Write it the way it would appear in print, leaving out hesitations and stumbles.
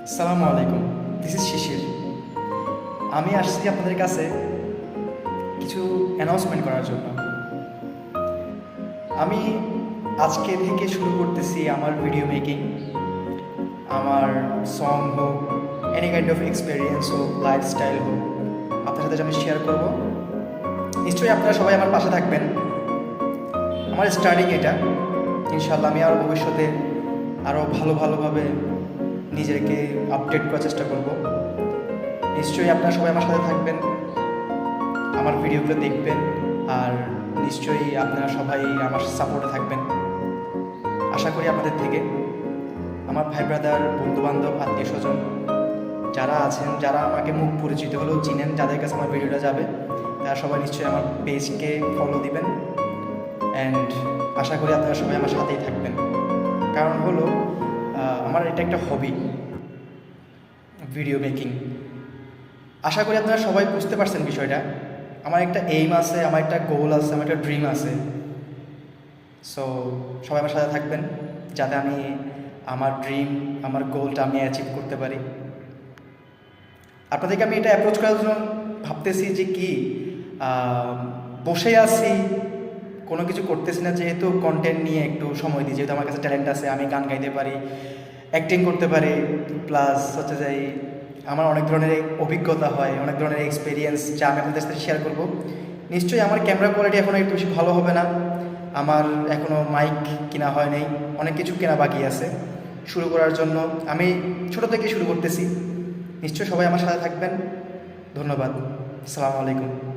আসসালামু আলাইকুম, this is শিশির। আমি আসছি আপনাদের কাছে কিছু অ্যানাউন্সমেন্ট করার জন্য। আমি আজকে থেকে শুরু করতেছি আমার ভিডিও মেকিং, আমার সং হোক, এনি কাইন্ড অফ এক্সপিরিয়েন্স হোক, লাইফস্টাইল হোক, আপনার সাথে আমি শেয়ার করব। নিশ্চয়ই আপনারা সবাই আমার পাশে থাকবেন। আমার স্টার্টিং এটা, ইনশাল্লাহ আমি আরও ভবিষ্যতে আরও ভালোভাবে নিজেকে আপডেট করার চেষ্টা করব। নিশ্চয়ই আপনারা সবাই আমার সাথে থাকবেন, আমার ভিডিওগুলো দেখবেন, আর নিশ্চয়ই আপনারা সবাই আমার সাপোর্টে থাকবেন। আশা করি আপনাদের থেকে, আমার ভাই ব্রাদার, বন্ধুবান্ধব, আত্মীয় স্বজন যারা আছেন, যারা আমাকে মুখ পরিচিত হলেও চিনেন, যাদের কাছে আমার ভিডিওটা যাবে, তারা সবাই নিশ্চয়ই আমার পেজকে ফলো দিবেন। অ্যান্ড আশা করি আপনারা সবাই আমার সাথেই থাকবেন। কারণ হলো আমার এটা একটা হবি, ভিডিও মেকিং। আশা করি আপনারা সবাই বুঝতে পারছেন বিষয়টা। আমার একটা এইম আছে, আমার একটা গোল আছে, আমার একটা ড্রিম আছে। সো সবাই আমার সাথে থাকবেন, যাতে আমি আমার ড্রিম, আমার গোলটা আমি অ্যাচিভ করতে পারি। আপনাদেরকে আমি এটা অ্যাপ্রোচ করার জন্য ভাবতেছি যে কি, বসে আছি, কোনো কিছু করতেছি না, যেহেতু কন্টেন্ট নিয়ে একটু সময় দিই, যেহেতু আমার কাছে ট্যালেন্ট আছে, আমি গান গাইতে পারি, অ্যাক্টিং করতে পারি, প্লাস হচ্ছে যে আমার অনেক ধরনের অভিজ্ঞতা হয়, অনেক ধরনের এক্সপিরিয়েন্স যা আমি আপনাদের সাথে শেয়ার করব। নিশ্চয়ই আমার ক্যামেরা কোয়ালিটি এখন একটু বেশি ভালো হবে না, আমার এখনও মাইক কেনা হয় নাই, অনেক কিছু কেনা বাকি আছে। শুরু করার জন্য আমি ছোটো থেকে শুরু করতেছি। নিশ্চয়ই সবাই আমার সাথে থাকবেন। ধন্যবাদ। আসসালামু আলাইকুম।